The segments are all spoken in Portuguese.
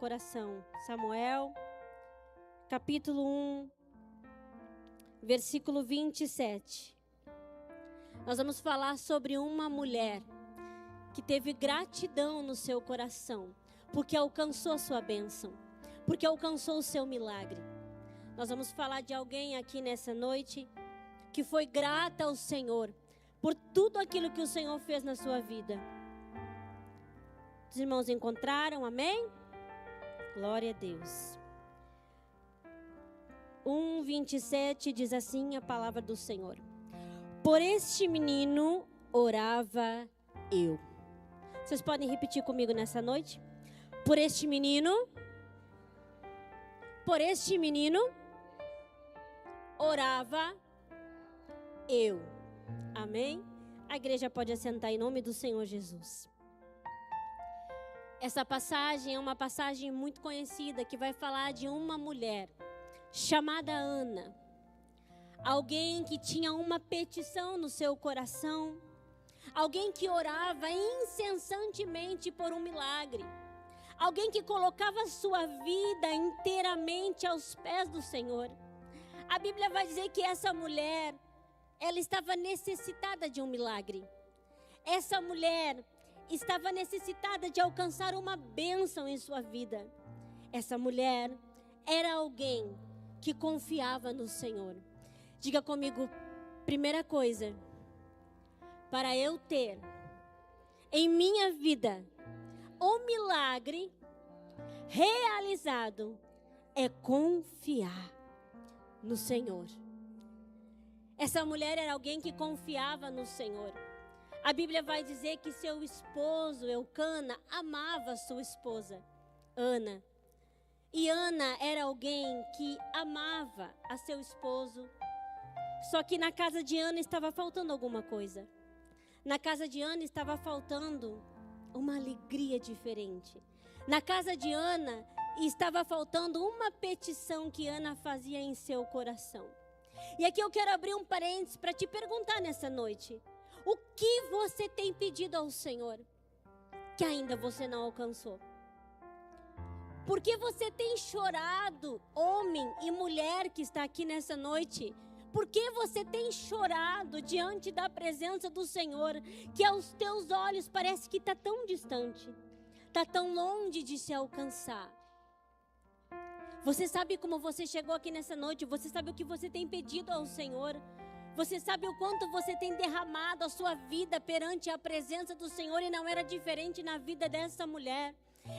coração. Samuel, capítulo 1, versículo 27. Nós vamos falar sobre uma mulher que teve gratidão no seu coração, porque alcançou a sua bênção, porque alcançou o seu milagre. Nós vamos falar de alguém aqui nessa noite que foi grata ao Senhor por tudo aquilo que o Senhor fez na sua vida. Os irmãos encontraram, amém? Glória a Deus. 1:27 diz assim a palavra do Senhor: por este menino orava eu. Vocês podem repetir comigo nessa noite? Por este menino orava eu. Amém? A igreja pode assentar em nome do Senhor Jesus. Essa passagem é uma passagem muito conhecida que vai falar de uma mulher chamada Ana. Alguém que tinha uma petição no seu coração. Alguém que orava incessantemente por um milagre. Alguém que colocava a sua vida inteiramente aos pés do Senhor. A Bíblia vai dizer que essa mulher, ela estava necessitada de um milagre. Essa mulher estava necessitada de alcançar uma bênção em sua vida. Essa mulher era alguém que confiava no Senhor. Diga comigo, primeira coisa, para eu ter em minha vida o milagre realizado, é confiar no Senhor. Essa mulher era alguém que confiava no Senhor. A Bíblia vai dizer que seu esposo, Eucana, amava sua esposa, Ana. E Ana era alguém que amava a seu esposo. Só que na casa de Ana estava faltando alguma coisa. Na casa de Ana estava faltando uma alegria diferente. Na casa de Ana estava faltando uma petição que Ana fazia em seu coração. E aqui eu quero abrir um parênteses para te perguntar nessa noite. O que você tem pedido ao Senhor que ainda você não alcançou? Por que você tem chorado, homem e mulher que está aqui nessa noite? Por que você tem chorado diante da presença do Senhor, que aos teus olhos parece que está tão distante, está tão longe de se alcançar? Você sabe como você chegou aqui nessa noite? Você sabe o que você tem pedido ao Senhor? Você sabe o quanto você tem derramado a sua vida perante a presença do Senhor, e não era diferente na vida dessa mulher.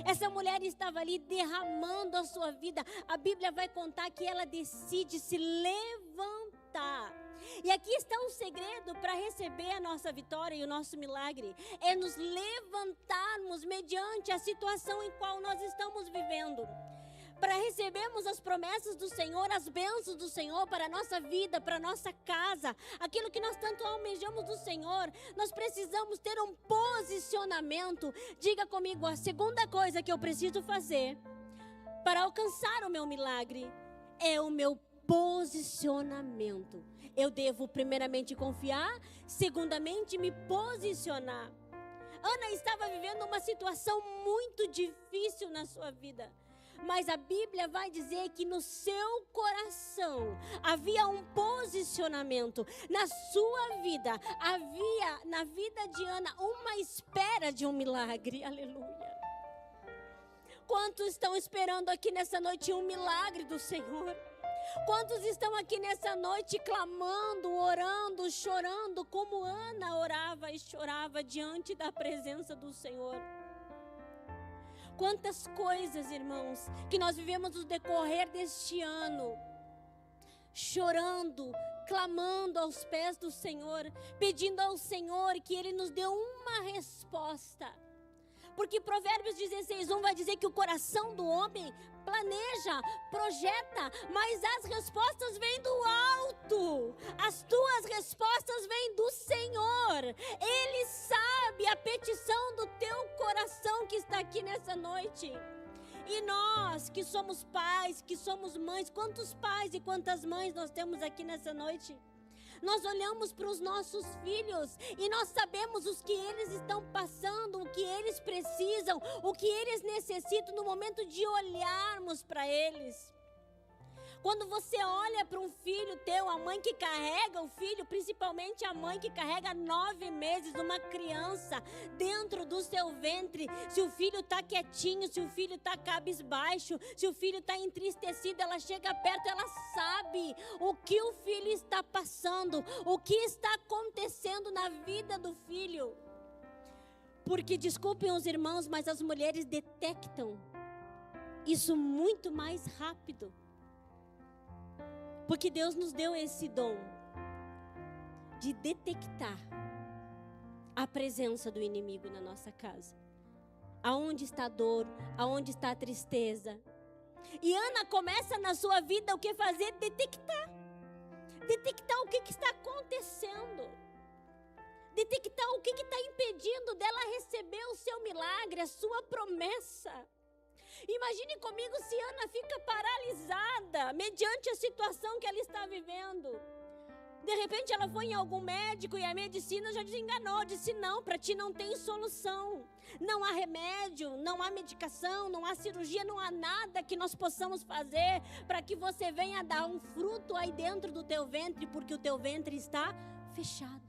Essa mulher estava ali derramando a sua vida. A Bíblia vai contar que ela decide se levantar. E aqui está um segredo para receber a nossa vitória e o nosso milagre. É nos levantarmos mediante a situação em qual nós estamos vivendo. Para recebermos as promessas do Senhor, as bênçãos do Senhor para a nossa vida, para a nossa casa, aquilo que nós tanto almejamos do Senhor, nós precisamos ter um posicionamento. Diga comigo, a segunda coisa que eu preciso fazer para alcançar o meu milagre é o meu posicionamento. Eu devo primeiramente confiar, segundamente me posicionar. Ana estava vivendo uma situação muito difícil na sua vida. Mas a Bíblia vai dizer que no seu coração havia um posicionamento. Na sua vida, havia na vida de Ana uma espera de um milagre. Aleluia. Quantos estão esperando aqui nessa noite um milagre do Senhor? Quantos estão aqui nessa noite clamando, orando, chorando, como Ana orava e chorava diante da presença do Senhor? Quantas coisas, irmãos, que nós vivemos no decorrer deste ano, chorando, clamando aos pés do Senhor, pedindo ao Senhor que Ele nos dê uma resposta. Porque Provérbios 16:1 vai dizer que o coração do homem planeja, projeta, mas as respostas vêm do alto. As tuas respostas vêm do Senhor. Ele sabe a petição do teu coração que está aqui nessa noite. E nós que somos pais, que somos mães, quantos pais e quantas mães nós temos aqui nessa noite? Nós olhamos para os nossos filhos e nós sabemos os que eles estão passando, o que eles precisam, o que eles necessitam no momento de olharmos para eles. Quando você olha para um filho teu, a mãe que carrega o filho, principalmente a mãe que carrega 9 meses, uma criança dentro do seu ventre, se o filho está quietinho, se o filho está cabisbaixo, se o filho está entristecido, ela chega perto, ela sabe o que o filho está passando, o que está acontecendo na vida do filho. Porque, desculpem os irmãos, mas as mulheres detectam isso muito mais rápido. Porque Deus nos deu esse dom de detectar a presença do inimigo na nossa casa. Aonde está a dor, aonde está a tristeza. E Ana começa na sua vida o que fazer? Detectar. Detectar o que está acontecendo. Detectar o que está impedindo dela receber o seu milagre, a sua promessa. Imagine comigo se Ana fica paralisada mediante a situação que ela está vivendo. De repente ela foi em algum médico e a medicina já desenganou, disse não, para ti não tem solução. Não há remédio, não há medicação, não há cirurgia, não há nada que nós possamos fazer para que você venha dar um fruto aí dentro do teu ventre, porque o teu ventre está fechado.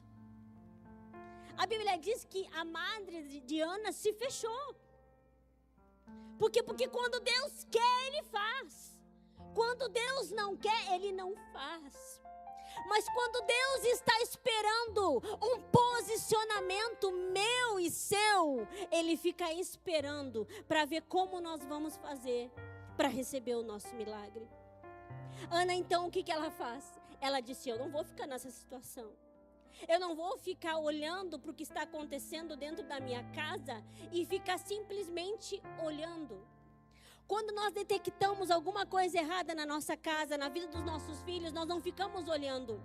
A Bíblia diz que a madre de Ana se fechou. Porque quando Deus quer, Ele faz. Quando Deus não quer, Ele não faz. Mas quando Deus está esperando um posicionamento meu e seu, Ele fica esperando para ver como nós vamos fazer para receber o nosso milagre. Ana, então, o que ela faz? Ela disse, eu não vou ficar nessa situação. Eu não vou ficar olhando para o que está acontecendo dentro da minha casa e ficar simplesmente olhando. Quando nós detectamos alguma coisa errada na nossa casa, na vida dos nossos filhos, nós não ficamos olhando.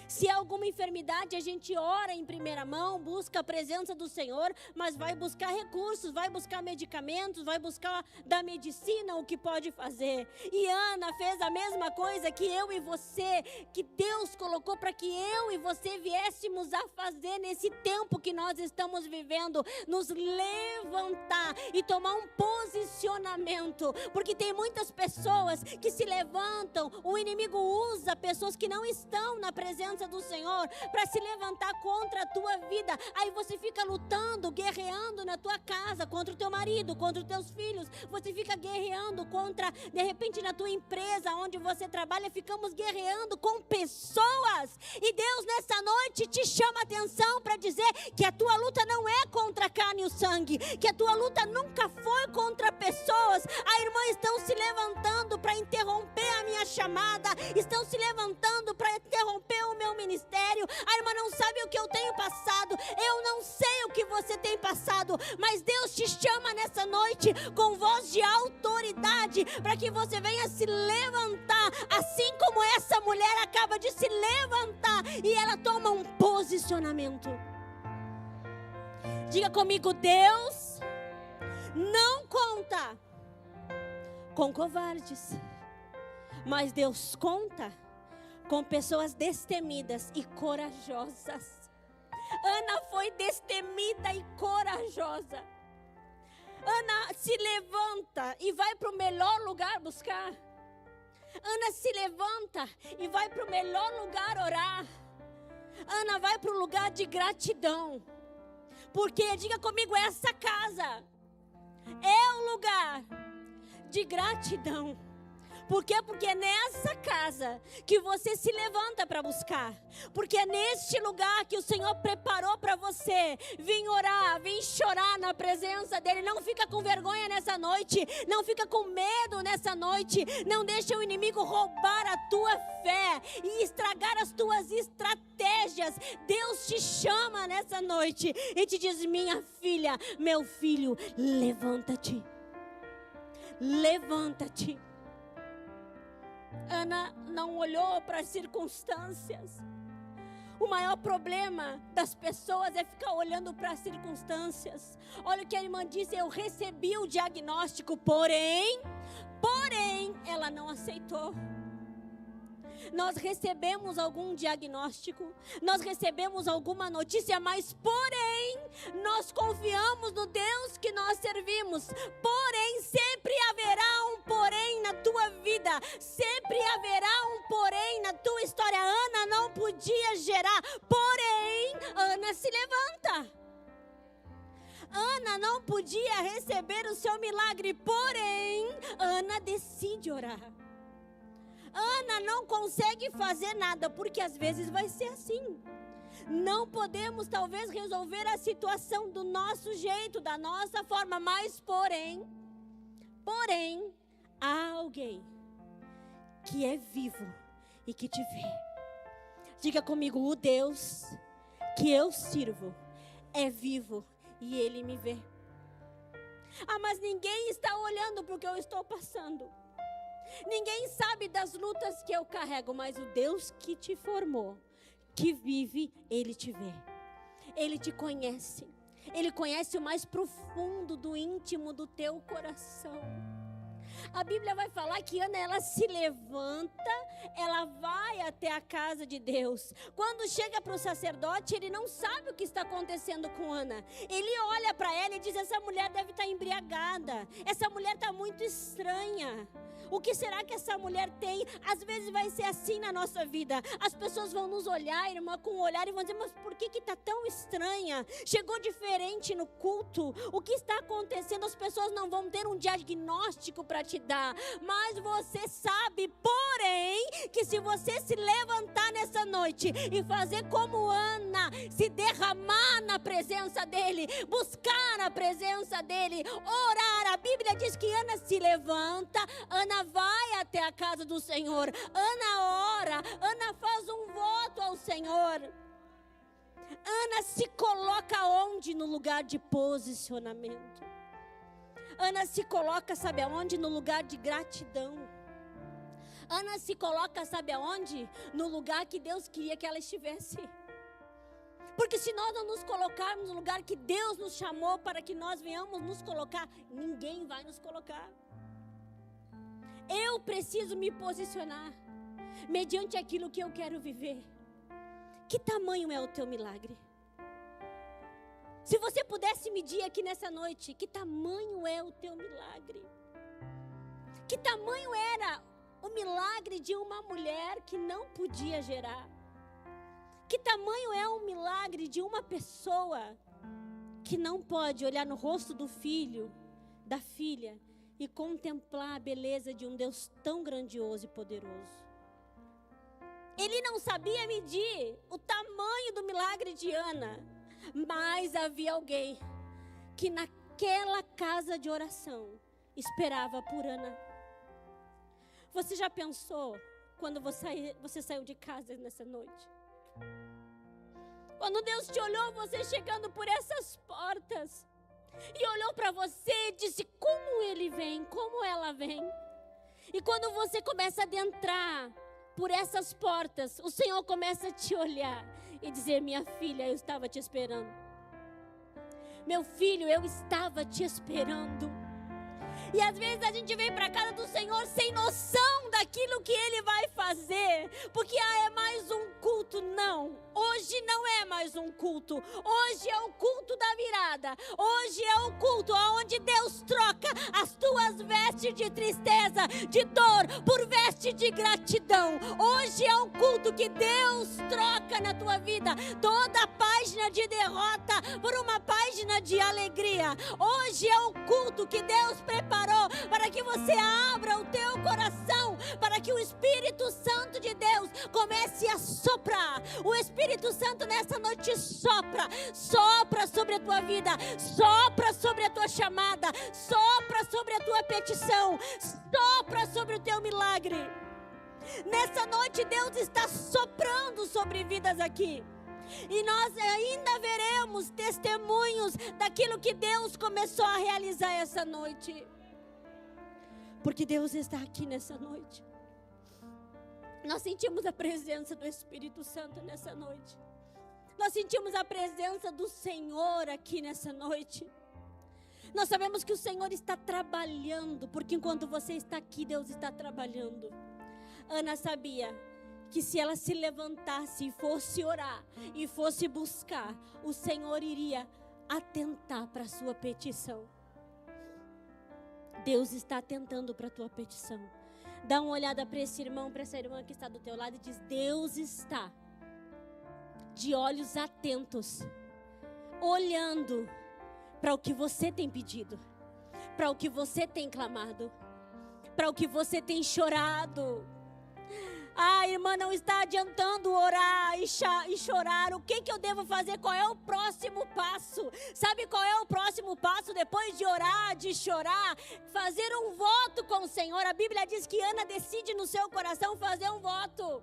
Se há alguma enfermidade, a gente ora em primeira mão, busca a presença do Senhor, mas vai buscar recursos, vai buscar medicamentos, vai buscar da medicina o que pode fazer. E Ana fez a mesma coisa que eu e você, que Deus colocou para que eu e você viéssemos a fazer nesse tempo que nós estamos vivendo, nos levantar e tomar um posicionamento, porque tem muitas pessoas que se levantam, o inimigo usa pessoas que não estão na presença do Senhor para se levantar contra a tua vida. Aí você fica lutando, guerreando na tua casa contra o teu marido, contra os teus filhos. Você fica guerreando contra, de repente, na tua empresa onde você trabalha, ficamos guerreando com pessoas. E Deus nessa noite te chama a atenção para dizer que a tua luta não é contra a carne e o sangue, que a tua luta nunca foi contra pessoas. A irmã estão se levantando para interromper a minha chamada, estão se levantando para interromper o meu ministério. A irmã não sabe o que eu tenho passado, eu não sei o que você tem passado, mas Deus te chama nessa noite com voz de autoridade para que você venha se levantar, assim como essa mulher acaba de se levantar e ela toma um posicionamento. Diga comigo, Deus não conta com covardes, mas Deus conta com pessoas destemidas e corajosas. Ana foi destemida e corajosa. Ana se levanta e vai para o melhor lugar buscar. Ana se levanta e vai para o melhor lugar orar. Ana vai para o lugar de gratidão. Porque, diga comigo, essa casa é um lugar de gratidão. Por quê? Porque é nessa casa que você se levanta para buscar. Porque é neste lugar que o Senhor preparou para você vir orar, vir chorar na presença dEle. Não fica com vergonha nessa noite. Não fica com medo nessa noite. Não deixa o inimigo roubar a tua fé e estragar as tuas estratégias. Deus te chama nessa noite e te diz, minha filha, meu filho, levanta-te. Levanta-te. Ana não olhou para as circunstâncias. O maior problema das pessoas é ficar olhando para as circunstâncias. Olha o que a irmã disse, eu recebi o diagnóstico, porém, ela não aceitou. Nós recebemos algum diagnóstico, nós recebemos alguma notícia, mas porém, nós confiamos no Deus que nós servimos. Porém, sempre haverá um porém na tua vida, sempre haverá um porém na tua história. Ana não podia gerar, porém, Ana se levanta. Ana não podia receber o seu milagre, porém, Ana decide orar. Ana não consegue fazer nada, porque às vezes vai ser assim. Não podemos talvez resolver a situação do nosso jeito, da nossa forma, mas porém, há alguém que é vivo e que te vê. Diga comigo, o Deus que eu sirvo é vivo e Ele me vê. Ah, mas ninguém está olhando para o que eu estou passando. Ninguém sabe das lutas que eu carrego, mas o Deus que te formou, que vive, Ele te vê. Ele te conhece. Ele conhece o mais profundo do íntimo do teu coração. A Bíblia vai falar que Ana, ela se levanta, ela vai até a casa de Deus. Quando chega para o sacerdote, ele não sabe o que está acontecendo com Ana. Ele olha para ela e diz, essa mulher deve estar embriagada. Essa mulher está muito estranha. O que será que essa mulher tem? Às vezes vai ser assim na nossa vida. As pessoas vão nos olhar, irmã, com um olhar e vão dizer, mas por que está tão estranha? Chegou diferente no culto. O que está acontecendo? As pessoas não vão ter um diagnóstico para te dar. Mas você sabe, porém, que se você se levantar nessa noite e fazer como Ana, se derramar na presença dEle, buscar a presença dEle, orar. A Bíblia diz que Ana se levanta, Ana vai até a casa do Senhor, Ana ora, Ana faz um voto ao Senhor. Ana se coloca onde? No lugar de posicionamento. Ana se coloca, sabe aonde? No lugar de gratidão. Ana se coloca, sabe aonde? No lugar que Deus queria que ela estivesse. Porque se nós não nos colocarmos no lugar que Deus nos chamou para que nós venhamos nos colocar, ninguém vai nos colocar. Eu preciso me posicionar mediante aquilo que eu quero viver. Que tamanho é o teu milagre? Se você pudesse medir aqui nessa noite, que tamanho é o teu milagre? Que tamanho era o milagre de uma mulher que não podia gerar? Que tamanho é o milagre de uma pessoa que não pode olhar no rosto do filho, da filha, e contemplar a beleza de um Deus tão grandioso e poderoso? Ele não sabia medir o tamanho do milagre de Ana, mas havia alguém que naquela casa de oração esperava por Ana. Você já pensou quando você saiu de casa nessa noite? Quando Deus te olhou, você chegando por essas portas, e olhou para você e disse, como ele vem, como ela vem. E quando você começa a adentrar por essas portas, o Senhor começa a te olhar e dizer, minha filha, eu estava te esperando. Meu filho, eu estava te esperando. E às vezes a gente vem para a casa do Senhor sem noção daquilo que Ele vai fazer. Porque é mais um culto. Não, hoje não é mais um culto. Hoje é o culto da virada. Hoje é o culto onde Deus troca as tuas vestes de tristeza, de dor, por veste de gratidão. Hoje é um culto que Deus troca na tua vida toda a página de derrota por uma página de alegria. Hoje é um culto que Deus preparou para que você abra o teu coração, para que o Espírito Santo de Deus comece a soprar. O Espírito Santo nessa noite sopra sobre a tua vida, sopra sobre a tua chamada, sopra sobre a tua petição, sopra sobre o teu milagre. Nessa noite Deus está soprando sobre vidas aqui. E nós ainda veremos testemunhos daquilo que Deus começou a realizar essa noite. Porque Deus está aqui nessa noite. Nós sentimos a presença do Espírito Santo nessa noite. Nós sentimos a presença do Senhor aqui nessa noite. Nós sabemos que o Senhor está trabalhando, porque enquanto você está aqui, Deus está trabalhando. Ana sabia que se ela se levantasse e fosse orar, e fosse buscar, o Senhor iria atentar para a sua petição. Deus está atentando para a tua petição. Dá uma olhada para esse irmão, para essa irmã que está do teu lado e diz: Deus está de olhos atentos, olhando para o que você tem pedido, para o que você tem clamado, para o que você tem chorado. A irmã não está adiantando orar e chorar. O que eu devo fazer? Qual é o próximo passo? Sabe qual é o próximo passo depois de orar, de chorar? Fazer um voto com o Senhor. A Bíblia diz que Ana decide no seu coração fazer um voto.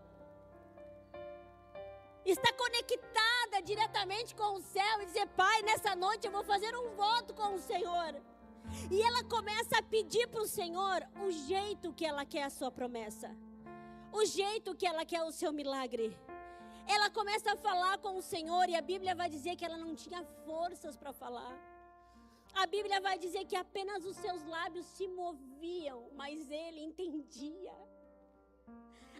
Está conectada diretamente com o céu e dizer: Pai, nessa noite eu vou fazer um voto com o Senhor. E ela começa a pedir para o Senhor o jeito que ela quer a sua promessa, o jeito que ela quer o seu milagre. Ela começa a falar com o Senhor e a Bíblia vai dizer que ela não tinha forças para falar. A Bíblia vai dizer que apenas os seus lábios se moviam, mas ele entendia.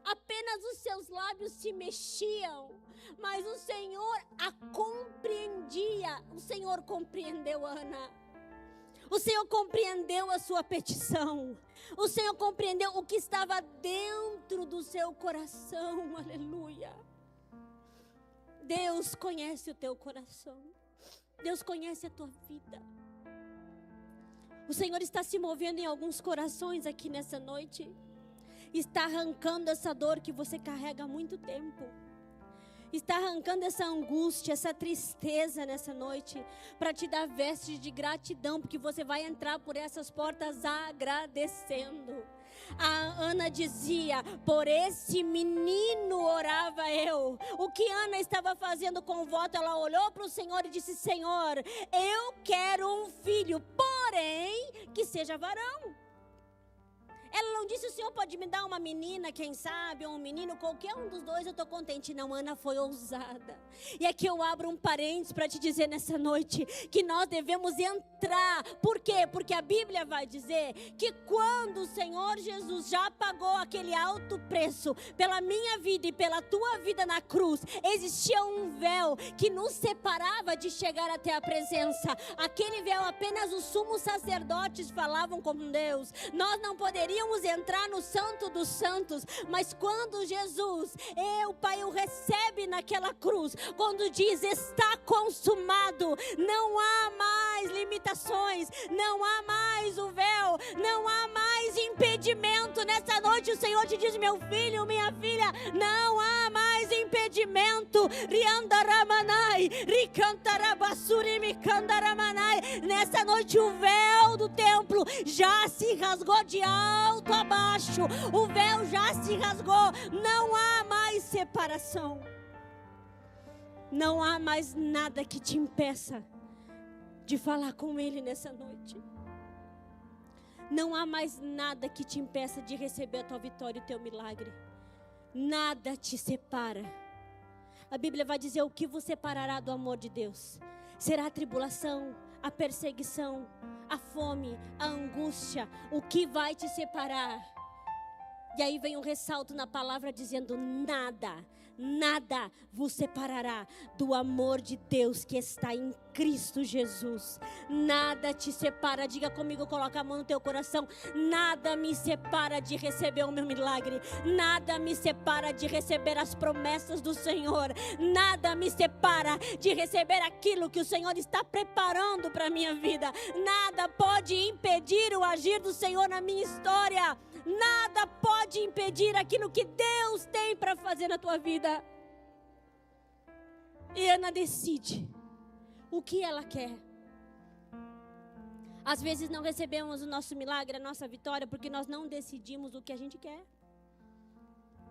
Apenas os seus lábios se mexiam, mas o Senhor a compreendia. O Senhor compreendeu Ana. O Senhor compreendeu a sua petição. O Senhor compreendeu o que estava dentro do seu coração. Aleluia. Deus conhece o teu coração. Deus conhece a tua vida. O Senhor está se movendo em alguns corações aqui nessa noite. Está arrancando essa dor que você carrega há muito tempo. Está arrancando essa angústia, essa tristeza nessa noite, para te dar vestes de gratidão, porque você vai entrar por essas portas agradecendo. A Ana dizia: por esse menino orava eu. O que Ana estava fazendo com o voto? Ela olhou para o Senhor e disse: Senhor, eu quero um filho, porém que seja varão. Ela não disse: o Senhor pode me dar uma menina, quem sabe, ou um menino, qualquer um dos dois, eu estou contente. Não, Ana foi ousada. E aqui eu abro um parênteses para te dizer nessa noite que nós devemos entrar. Por quê? Porque a Bíblia vai dizer que quando o Senhor Jesus já pagou aquele alto preço pela minha vida e pela tua vida na cruz, existia um véu que nos separava de chegar até a presença. Aquele véu apenas os sumos sacerdotes falavam com Deus. Nós não poderíamos entrar no Santo dos Santos, mas quando Jesus, o Pai o recebe naquela cruz, quando diz: está consumado, não há mais limitações, não há mais o véu, não há mais impedimento. Nessa noite o Senhor te diz: meu filho, minha filha, não há mais impedimento. Nessa noite o véu do templo já se rasgou de alto a baixo. O véu já se rasgou. Não há mais separação. Não há mais nada que te impeça de falar com Ele nessa noite. Não há mais nada que te impeça de receber a tua vitória e o teu milagre. Nada te separa. A Bíblia vai dizer: o que vos separará do amor de Deus? Será a tribulação, a perseguição, a fome, a angústia. O que vai te separar? E aí vem um ressalto na palavra dizendo: nada vos separará do amor de Deus que está em Cristo Jesus. Nada te separa. Diga comigo, coloca a mão no teu coração: nada me separa de receber o meu milagre. Nada me separa de receber as promessas do Senhor. Nada me separa de receber aquilo que o Senhor está preparando para a minha vida. Nada pode impedir o agir do Senhor na minha história. Nada pode impedir aquilo que Deus tem para fazer na tua vida. E Ana decide o que ela quer. Às vezes não recebemos o nosso milagre, a nossa vitória, porque nós não decidimos o que a gente quer.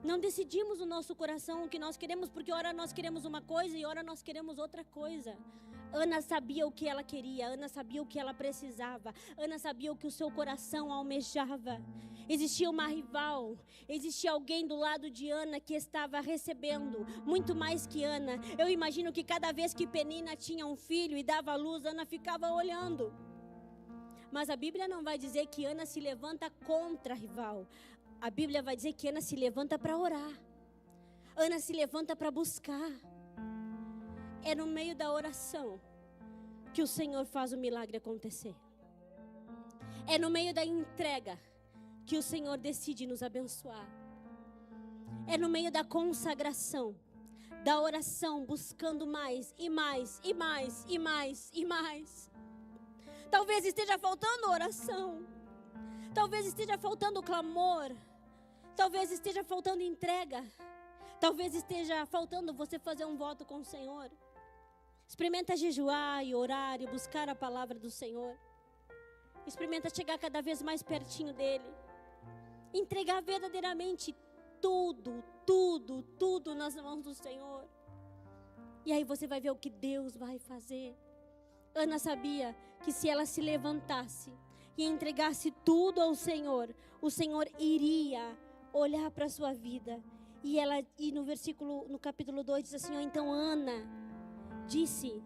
Não decidimos o nosso coração o que nós queremos, porque ora nós queremos uma coisa e ora nós queremos outra coisa. Ana sabia o que ela queria, Ana sabia o que ela precisava, Ana sabia o que o seu coração almejava. Existia uma rival, existia alguém do lado de Ana que estava recebendo muito mais que Ana. Eu imagino que cada vez que Penina tinha um filho e dava à luz, Ana ficava olhando. Mas a Bíblia não vai dizer que Ana se levanta contra a rival. A Bíblia vai dizer que Ana se levanta para orar. Ana se levanta para buscar. É no meio da oração que o Senhor faz o milagre acontecer. É no meio da entrega que o Senhor decide nos abençoar. É no meio da consagração, da oração, buscando mais e mais e mais e mais e mais. Talvez esteja faltando oração. Talvez esteja faltando clamor. Talvez esteja faltando entrega. Talvez esteja faltando você fazer um voto com o Senhor. Experimenta jejuar e orar e buscar a palavra do Senhor. Experimenta chegar cada vez mais pertinho dEle. Entregar verdadeiramente tudo, tudo, tudo nas mãos do Senhor. E aí você vai ver o que Deus vai fazer. Ana sabia que se ela se levantasse e entregasse tudo ao Senhor, o Senhor iria olhar para a sua vida. E no capítulo 2 diz assim, então Ana disse,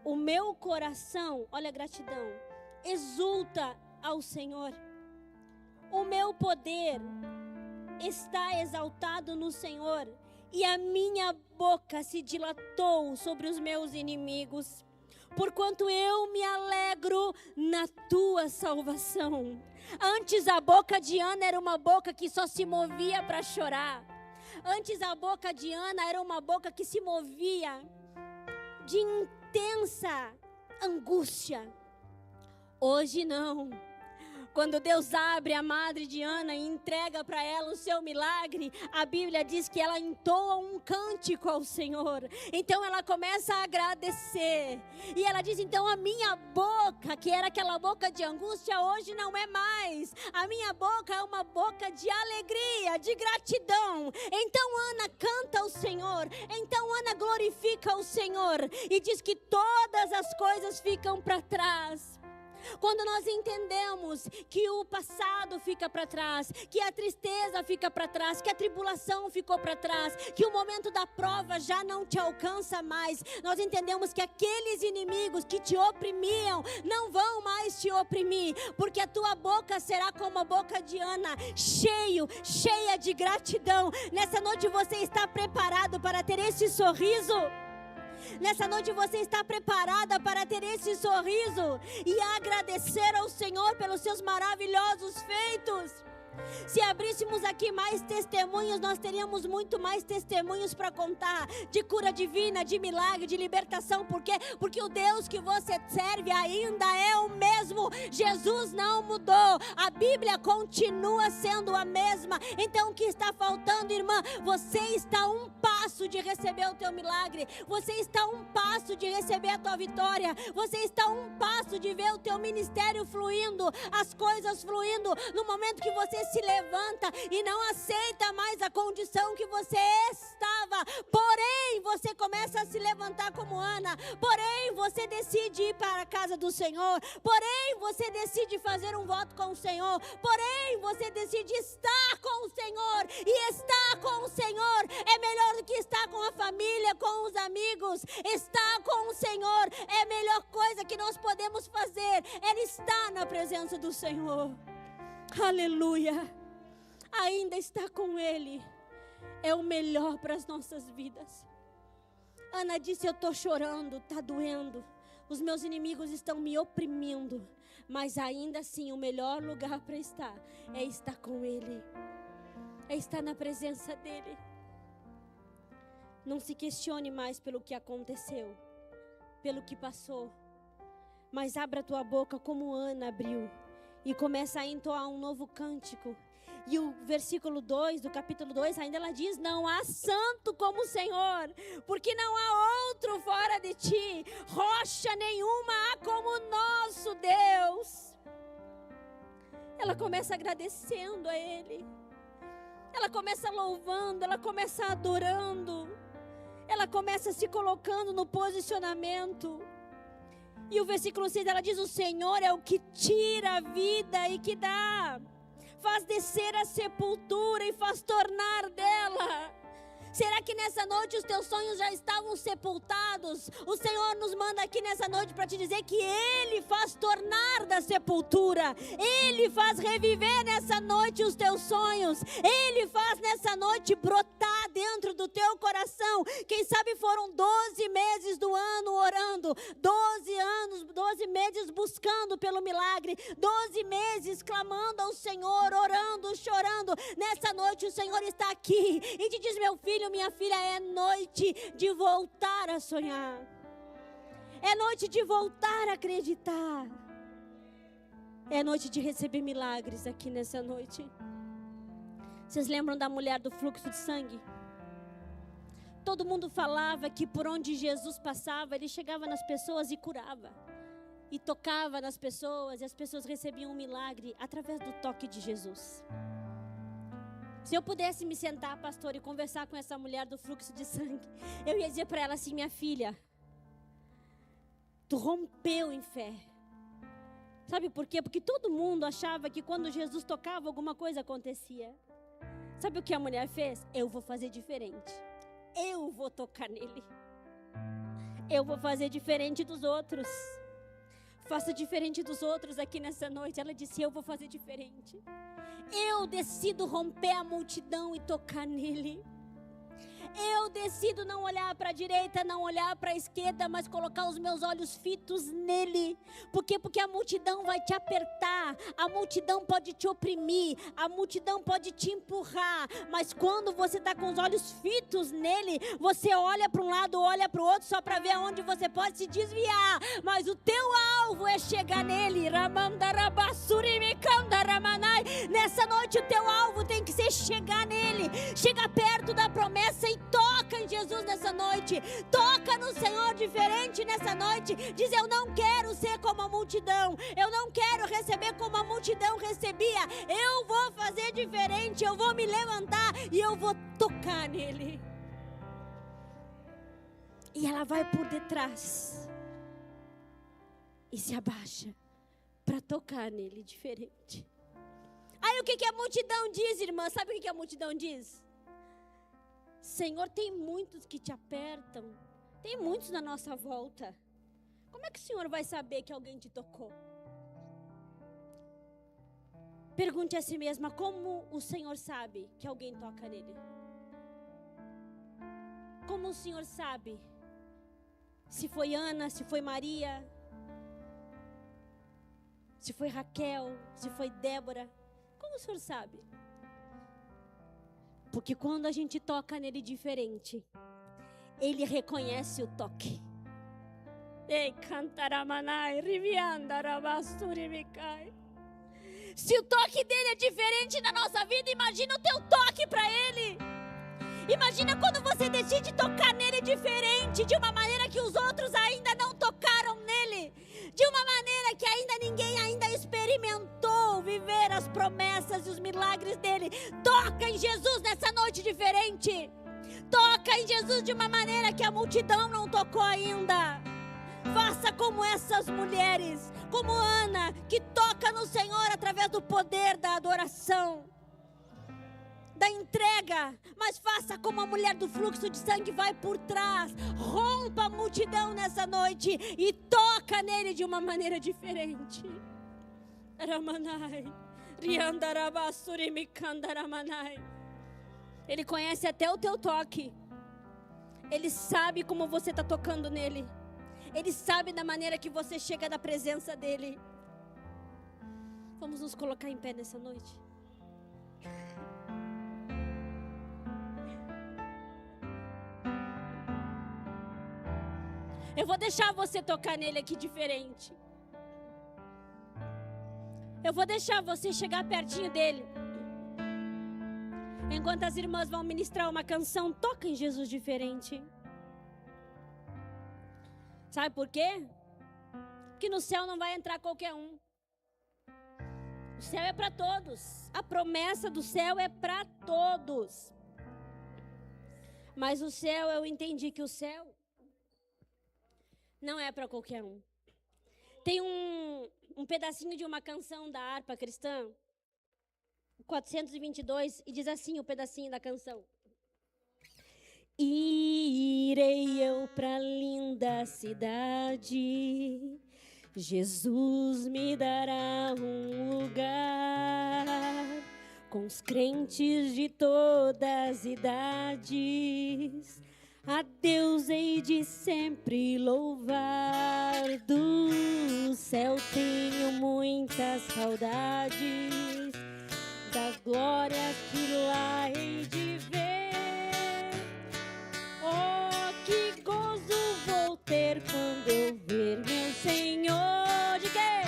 o meu coração, olha a gratidão, exulta ao Senhor. O meu poder está exaltado no Senhor e a minha boca se dilatou sobre os meus inimigos, porquanto eu me alegro na tua salvação. Antes a boca de Ana era uma boca que só se movia para chorar. Antes a boca de Ana era uma boca que se movia de intensa angústia. Hoje não. Quando Deus abre a madre de Ana e entrega para ela o seu milagre, a Bíblia diz que ela entoa um cântico ao Senhor. Então ela começa a agradecer. E ela diz, então a minha boca, que era aquela boca de angústia, hoje não é mais. A minha boca é uma boca de alegria, de gratidão. Então Ana canta ao Senhor. Então Ana glorifica o Senhor. E diz que todas as coisas ficam para trás. Quando nós entendemos que o passado fica para trás, que a tristeza fica para trás, que a tribulação ficou para trás, que o momento da prova já não te alcança mais, nós entendemos que aqueles inimigos que te oprimiam não vão mais te oprimir, porque a tua boca será como a boca de Ana, cheia de gratidão. Nessa noite você está preparado para ter esse sorriso? Nessa noite você está preparada para ter esse sorriso e agradecer ao Senhor pelos seus maravilhosos feitos? Se abríssemos aqui mais testemunhos, nós teríamos muito mais testemunhos para contar, de cura divina, de milagre, de libertação. Por quê? Porque o Deus que você serve ainda é o mesmo. Jesus não mudou, a Bíblia continua sendo a mesma. Então o que está faltando, irmã? Você está a um passo de receber o teu milagre, você está a um passo de receber a tua vitória, você está a um passo de ver o teu ministério fluindo, as coisas fluindo, no momento que você se levanta e não aceita mais a condição que você estava, porém você começa a se levantar como Ana, porém você decide ir para a casa do Senhor, porém você decide fazer um voto com o Senhor, porém você decide estar com o Senhor, e estar com o Senhor é melhor do que estar com a família, com os amigos. Estar com o Senhor é a melhor coisa que nós podemos fazer, é estar na presença do Senhor. Aleluia. Ainda estar com Ele é o melhor para as nossas vidas. Ana disse, eu estou chorando, está doendo, os meus inimigos estão me oprimindo, mas ainda assim o melhor lugar para estar é estar com Ele, é estar na presença dEle. Não se questione mais pelo que aconteceu, pelo que passou, mas abra a tua boca como Ana abriu e começa a entoar um novo cântico. E o versículo 2 do capítulo 2 ainda ela diz, não há santo como o Senhor, porque não há outro fora de ti, rocha nenhuma há como o nosso Deus. Ela começa agradecendo a Ele, ela começa louvando, ela começa adorando, ela começa se colocando no posicionamento. E o versículo 6 ela diz, o Senhor é o que tira a vida e que dá, faz descer a sepultura e faz tornar dela. Será que nessa noite os teus sonhos já estavam sepultados? O Senhor nos manda aqui nessa noite para te dizer que Ele faz tornar da sepultura. Ele faz reviver nessa noite os teus sonhos. Ele faz nessa noite brotar dentro do teu coração. Quem sabe foram 12 meses do ano orando, 12 meses buscando pelo milagre, 12 meses clamando ao Senhor, orando, chorando. Nessa noite o Senhor está aqui e te diz: meu filho, minha filha, é noite de voltar a sonhar. É noite de voltar a acreditar. É noite de receber milagres aqui nessa noite. Vocês lembram da mulher do fluxo de sangue? Todo mundo falava que por onde Jesus passava, Ele chegava nas pessoas e curava. E tocava nas pessoas, e as pessoas recebiam um milagre através do toque de Jesus. Se eu pudesse me sentar, pastor, e conversar com essa mulher do fluxo de sangue, eu ia dizer para ela assim: minha filha, tu rompeu em fé. Sabe por quê? Porque todo mundo achava que quando Jesus tocava, alguma coisa acontecia. Sabe o que a mulher fez? Eu vou fazer diferente. Eu vou tocar nele. Eu vou fazer diferente dos outros. Faça diferente dos outros aqui nessa noite. Ela disse: eu vou fazer diferente. Eu decido romper a multidão e tocar nele. Eu decido não olhar para a direita, não olhar para a esquerda, mas colocar os meus olhos fitos nele. Por quê? Porque a multidão vai te apertar, a multidão pode te oprimir, a multidão pode te empurrar. Mas quando você está com os olhos fitos nele, você olha para um lado, olha para o outro, só para ver aonde você pode se desviar. Mas o teu alvo é chegar nele. Nessa noite o teu alvo tem que ser chegar nele, chegar perto da promessa e toca em Jesus nessa noite. Toca no Senhor diferente nessa noite. Diz: eu não quero ser como a multidão. Eu não quero receber como a multidão recebia. Eu vou fazer diferente. Eu vou me levantar e eu vou tocar nele. E ela vai por detrás e se abaixa para tocar nele diferente. Aí o que a multidão diz, irmã? Sabe o que a multidão diz? Senhor, tem muitos que te apertam. Tem muitos na nossa volta. Como é que o Senhor vai saber que alguém te tocou? Pergunte a si mesma: como o Senhor sabe que alguém toca nele? Como o Senhor sabe se foi Ana, se foi Maria, se foi Raquel, se foi Débora? Como o Senhor sabe? Porque quando a gente toca nele diferente, Ele reconhece o toque. Ei, cantaramanai, riviandarabasturimikai. Se o toque dele é diferente na nossa vida, imagina o teu toque para Ele. Imagina quando você decide tocar nele diferente, de uma maneira que os outros ainda não tocaram nele, de uma maneira que ainda ninguém ainda experimentou viver as promessas e os milagres dele. Toca em Jesus nessa noite diferente. Toca em Jesus de uma maneira que a multidão não tocou ainda. Faça como essas mulheres, como Ana, que toca no Senhor através do poder da adoração, da entrega. Mas faça como a mulher do fluxo de sangue, vai por trás, rompa a multidão nessa noite e toca nele de uma maneira diferente. Ele conhece até o teu toque. Ele sabe como você está tocando nele. Ele sabe da maneira que você chega da presença dele. Vamos nos colocar em pé nessa noite. Eu vou deixar você tocar nele aqui diferente. Eu vou deixar você chegar pertinho dele. Enquanto as irmãs vão ministrar uma canção, toca em Jesus diferente. Sabe por quê? Porque no céu não vai entrar qualquer um. O céu é para todos. A promessa do céu é para todos. Mas o céu, eu entendi que o céu não é para qualquer um. Tem um pedacinho de uma canção da harpa cristã, 422, e diz assim o pedacinho da canção: Irei eu pra linda cidade, Jesus me dará um lugar, com os crentes de todas as idades, a Deus hei de sempre louvar. Do céu tenho muitas saudades, das glórias que lá hei de ver. Oh, que gozo vou ter quando eu ver meu Senhor. De quê?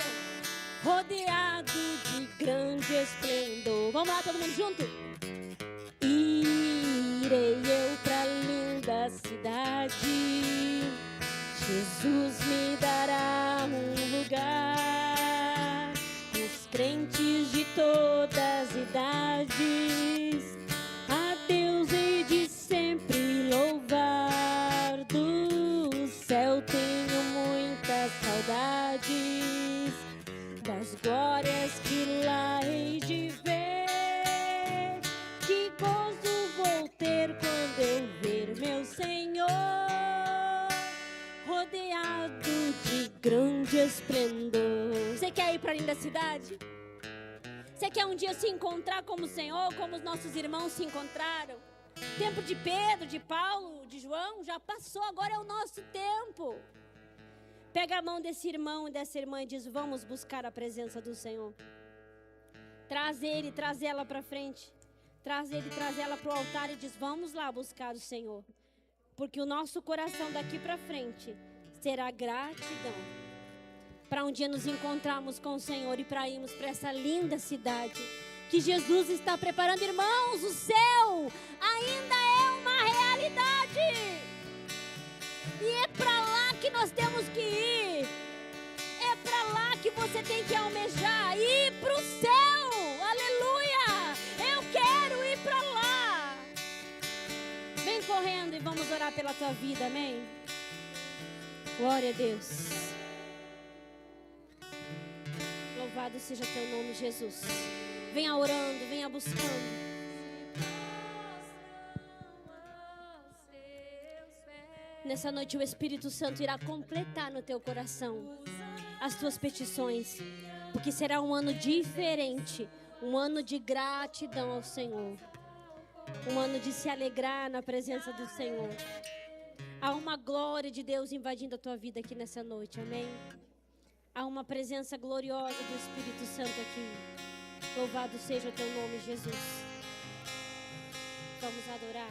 Rodeado de grande esplendor. Vamos lá, todo mundo junto? Irei eu pra linda cidade, Jesus me dará um lugar, os crentes de todas as idades, a Deus hei de sempre louvar. Do céu tenho muitas saudades, das glórias que lá hei de ver. Que gozo vou ter quando eu ver meu Senhor, rodeado de grande esplendor. Você quer ir para a linda cidade? Você quer um dia se encontrar como o Senhor, como os nossos irmãos se encontraram? Tempo de Pedro, de Paulo, de João já passou, agora é o nosso tempo. Pega a mão desse irmão e dessa irmã e diz: vamos buscar a presença do Senhor. Traz ele, traz ela para frente. Traz ele, traz ela para o altar e diz: vamos lá buscar o Senhor. Porque o nosso coração daqui para frente será gratidão. Para um dia nos encontrarmos com o Senhor e para irmos para essa linda cidade que Jesus está preparando. Irmãos, o céu ainda é uma realidade. E é para lá que nós temos que ir. É para lá que você tem que almejar, ir para o céu. Aleluia! Eu quero ir para lá. Vem correndo e vamos orar pela tua vida, amém? Glória a Deus. Louvado seja teu nome, Jesus. Venha orando, venha buscando. Nessa noite o Espírito Santo irá completar no teu coração as tuas petições, porque será um ano diferente, um ano de gratidão ao Senhor, um ano de se alegrar na presença do Senhor. Há uma glória de Deus invadindo a tua vida aqui nessa noite, amém? Há uma presença gloriosa do Espírito Santo aqui. Louvado seja o teu nome, Jesus. Vamos adorar.